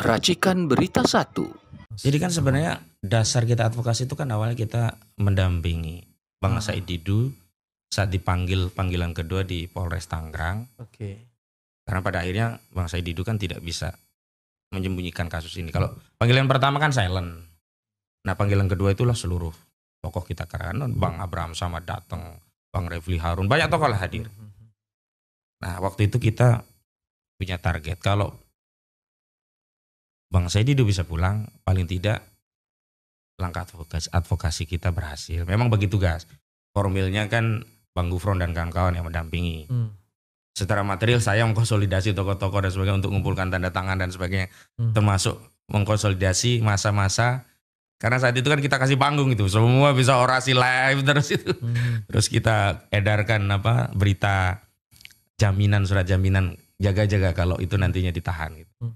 Racikan Berita 1. Jadi kan sebenarnya dasar kita advokasi itu kan awalnya kita mendampingi Bang Said Didu saat dipanggil panggilan kedua di Polres Tangerang. Oke. Karena pada akhirnya Bang Said Didu kan tidak bisa menyembunyikan kasus ini. Kalau panggilan pertama kan silent. Nah panggilan kedua itulah seluruh tokoh kita karena Bang Abraham Samad datang, Bang Refli Harun, banyak tokoh lah hadir. Nah waktu itu kita punya target kalau Bang Said Didu bisa pulang, paling tidak langkah advokasi kita berhasil. Memang begitu guys. Formilnya kan Bang Gufron dan kawan-kawan yang mendampingi. Secara material saya mengkonsolidasi tokoh-tokoh dan sebagainya untuk mengumpulkan tanda tangan dan sebagainya. Termasuk mengkonsolidasi masa-masa. Karena saat itu kan kita kasih panggung itu. Semua bisa orasi live terus itu. Terus kita edarkan berita jaminan, surat jaminan. Jaga-jaga kalau itu nantinya ditahan gitu.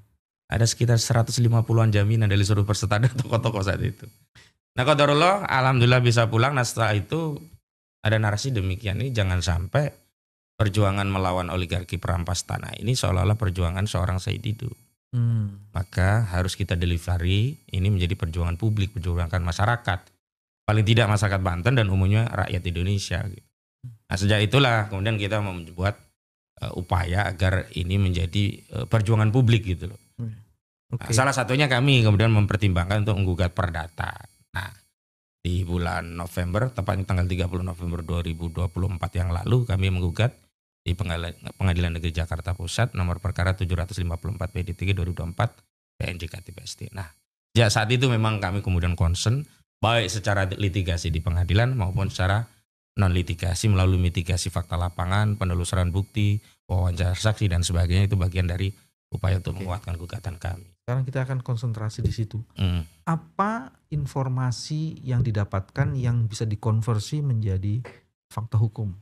Ada sekitar 150-an jaminan dari seluruh peserta dan tokoh-tokoh saat itu. Nah qadarullah alhamdulillah bisa pulang. Nah setelah itu ada narasi demikian, ini jangan sampai perjuangan melawan oligarki perampas tanah ini seolah-olah perjuangan seorang Said Didu. Maka harus kita delivery ini menjadi perjuangan publik, perjuangan masyarakat. Paling tidak masyarakat Banten dan umumnya rakyat Indonesia. Nah sejak itulah kemudian kita membuat upaya agar ini menjadi perjuangan publik gitu loh. Nah, salah satunya kami kemudian mempertimbangkan untuk menggugat perdata. Nah, di bulan November, tepatnya tanggal 30 November 2024 yang lalu kami menggugat di Pengadilan Negeri Jakarta Pusat nomor perkara 754 PD3 2024 PNJKT-PST. Nah, sejak saat itu memang kami kemudian concern baik secara litigasi di pengadilan maupun secara non litigasi melalui mitigasi fakta lapangan, penelusuran bukti, wawancara saksi dan sebagainya, itu bagian dari upaya untuk menguatkan gugatan kami. Sekarang kita akan konsentrasi di situ. Apa informasi yang didapatkan yang bisa dikonversi menjadi fakta hukum?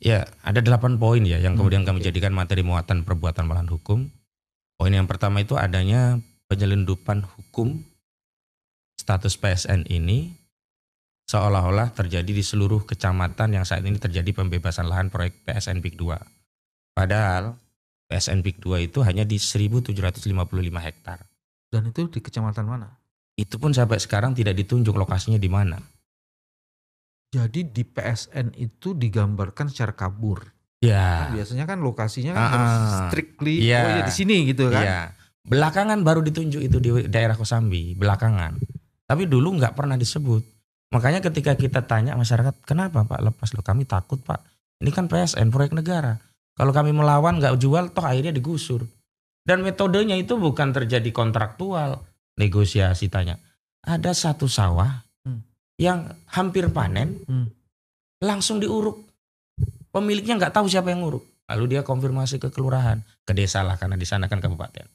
Ya, ada 8 poin ya yang kemudian kami jadikan materi muatan perbuatan melawan hukum. Poin yang pertama itu adanya penyelundupan hukum status PSN ini seolah-olah terjadi di seluruh kecamatan yang saat ini terjadi pembebasan lahan proyek PSN PIK 2. Padahal PSN PIK 2 itu hanya di 1.755 hektar. Dan itu di kecamatan mana? Itu pun sampai sekarang tidak ditunjuk lokasinya di mana. Jadi di PSN itu digambarkan secara kabur. Ya. Kan biasanya kan lokasinya kan harus strictly di sini gitu kan. Ya. Belakangan baru ditunjuk itu di daerah Kosambi, belakangan. Tapi dulu nggak pernah disebut. Makanya ketika kita tanya masyarakat, kenapa Pak lepas lo? Kami takut Pak. Ini kan PSN proyek negara. Kalau kami melawan nggak jual, toh akhirnya digusur. Dan metodenya itu bukan terjadi kontraktual, negosiasi tanya. Ada satu sawah yang hampir panen, langsung diuruk. Pemiliknya nggak tahu siapa yang nguruk. Lalu dia konfirmasi ke kelurahan, ke desa lah karena di sana kan kabupaten.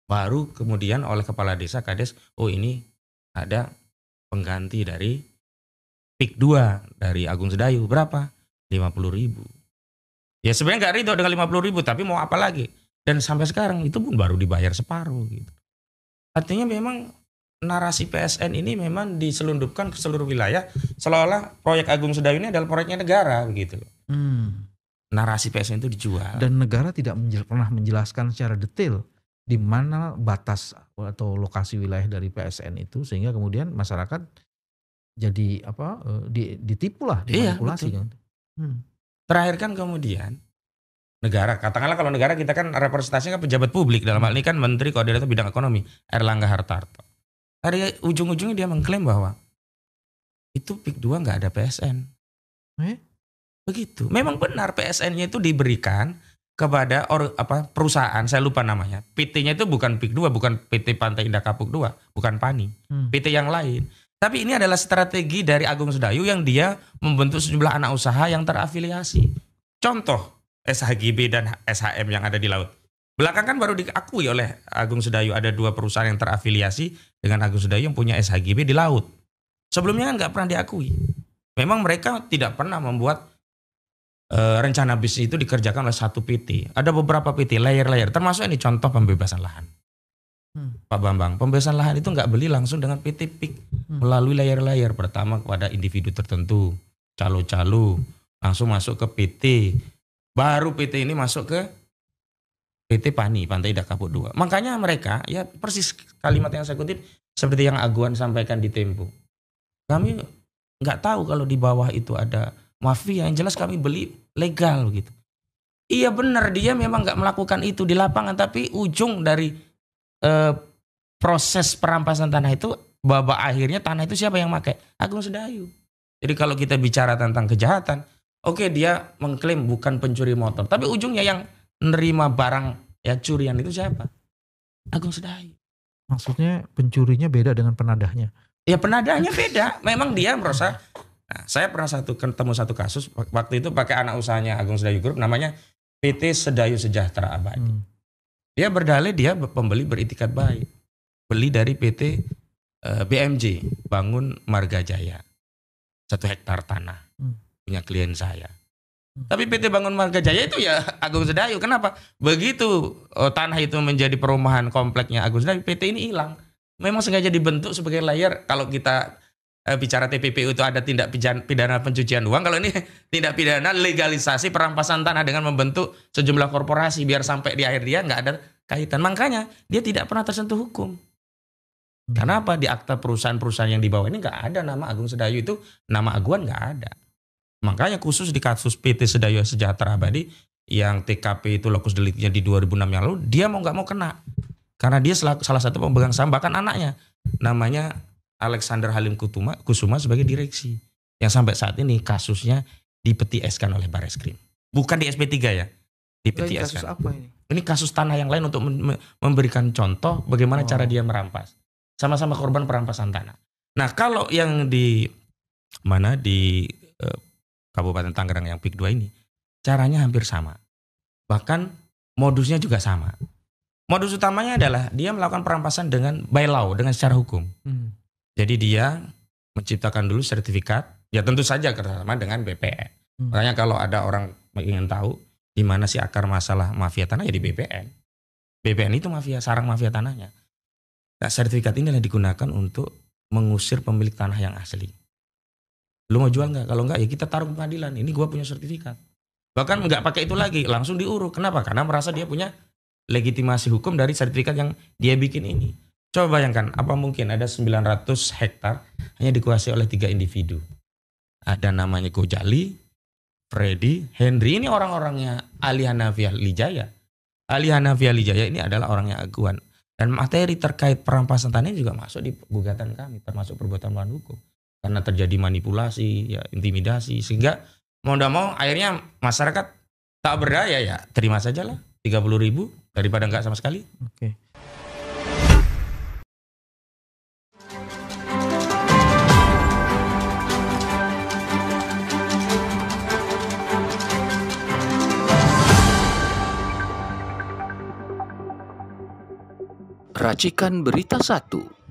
Baru kemudian oleh kepala desa Kades, oh ini ada pengganti dari PIK 2 dari Agung Sedayu. Berapa? 50.000. Ya sebenarnya nggak ridho dengan 50.000, tapi mau apa lagi? Dan sampai sekarang itu pun baru dibayar separuh gitu. Artinya memang narasi PSN ini memang diselundupkan ke seluruh wilayah seolah-olah proyek Agung Sedayu ini adalah proyeknya negara begitu loh. Narasi PSN itu dijual. Dan negara tidak pernah menjelaskan secara detail di mana batas atau lokasi wilayah dari PSN itu sehingga kemudian masyarakat jadi ditipu lah, dimanipulasi kan. Terakhir kan kemudian negara, katakanlah kalau negara kita kan representasinya kan pejabat publik, dalam hal ini kan Menteri Koordinator Bidang Ekonomi Erlangga Hartarto. Hari ujung-ujungnya dia mengklaim bahwa itu PIK 2 nggak ada PSN. Begitu. Memang benar PSN-nya itu diberikan kepada perusahaan, saya lupa namanya. PT-nya itu bukan PIK 2, bukan PT Pantai Indah Kapuk 2, bukan PANI. PT yang lain. Tapi ini adalah strategi dari Agung Sedayu yang dia membentuk sejumlah anak usaha yang terafiliasi. Contoh SHGB dan SHM yang ada di laut. Belakangan baru diakui oleh Agung Sedayu ada 2 perusahaan yang terafiliasi dengan Agung Sedayu yang punya SHGB di laut. Sebelumnya kan nggak pernah diakui. Memang mereka tidak pernah membuat rencana bisnis itu dikerjakan oleh satu PT. Ada beberapa PT layer-layer. Termasuk ini contoh pembebasan lahan. Pak Bambang, pembebasan lahan itu nggak beli langsung dengan PT PIK melalui layer-layer. Pertama kepada individu tertentu, calo-calo, langsung masuk ke PT. Baru PT ini masuk ke PT PANI, Pantai Indah Kapuk 2. Makanya mereka, ya persis kalimat yang saya kutip seperti yang Aguan sampaikan di Tempo. Kami nggak tahu kalau di bawah itu ada mafia, yang jelas kami beli legal gitu. Iya benar, dia memang nggak melakukan itu di lapangan, tapi ujung dari proses perampasan tanah itu, babak akhirnya tanah itu siapa yang pakai? Agung Sedayu. Jadi kalau kita bicara tentang kejahatan, oke, dia mengklaim bukan pencuri motor, tapi ujungnya yang nerima barang ya curian itu siapa? Agung Sedayu. Maksudnya pencurinya beda dengan penadahnya? Ya penadahnya beda. Memang dia merasa. Nah, saya pernah ketemu satu kasus waktu itu pakai anak usahanya Agung Sedayu Group, namanya PT Sedayu Sejahtera Abadi. Dia berdalih dia pembeli beritikat baik, beli dari PT BMJ Bangun Marga Jaya 1 hektar tanah punya klien saya. Tapi PT Bangun Marga Jaya itu ya Agung Sedayu. Kenapa? Begitu tanah itu menjadi perumahan kompleknya Agung Sedayu, PT ini hilang. Memang sengaja dibentuk sebagai layer. Kalau kita bicara TPPU itu ada tindak pidana pencucian uang. Kalau ini tindak pidana legalisasi perampasan tanah dengan membentuk sejumlah korporasi biar sampai di akhir dia nggak ada kaitan. Makanya dia tidak pernah tersentuh hukum. Karena apa? Di akta perusahaan-perusahaan yang di bawah ini nggak ada nama Agung Sedayu, itu nama Aguan nggak ada. Makanya khusus di kasus PT Sedayu Sejahtera Abadi yang TKP itu lokus deliknya di 2006 yang lalu, dia mau nggak mau kena. Karena dia salah satu pemegang saham, bahkan anaknya namanya Alexander Halim Kusuma sebagai direksi. Yang sampai saat ini kasusnya dipetieskan oleh Barreskrim. Bukan di SP3 ya, dipetieskan. Kasus apa ini? Ini kasus tanah yang lain untuk memberikan contoh bagaimana cara dia merampas. Sama-sama korban perampasan tanah. Nah kalau yang di Kabupaten Tangerang yang PIK 2 ini, caranya hampir sama. Bahkan modusnya juga sama. Modus utamanya adalah dia melakukan perampasan dengan by law, dengan secara hukum. Jadi dia menciptakan dulu sertifikat, ya tentu saja kerjasama dengan BPN. Makanya kalau ada orang ingin tahu di mana sih akar masalah mafia tanah, ya di BPN. BPN itu sarang mafia tanahnya. Nah, sertifikat ini yang digunakan untuk mengusir pemilik tanah yang asli. Lu mau jual nggak? Kalau nggak ya kita taruh ke pengadilan. Ini gua punya sertifikat. Bahkan nggak pakai itu lagi, langsung diuruk. Kenapa? Karena merasa dia punya legitimasi hukum dari sertifikat yang dia bikin ini. Coba bayangkan, apa mungkin ada 900 hektar hanya dikuasai oleh 3 individu. Ada namanya Gojali, Freddy, Henry. Ini orang-orangnya Ali Hanafi Lijaya. Ali Hanafi Lijaya ini adalah orangnya Aguan. Dan materi terkait perampasan tanah juga masuk di gugatan kami, termasuk perbuatan melawan hukum. Karena terjadi manipulasi, ya intimidasi. Sehingga mau tidak mau akhirnya masyarakat tak berdaya, ya terima saja lah 30.000 daripada nggak sama sekali. Oke. Racikan Berita 1.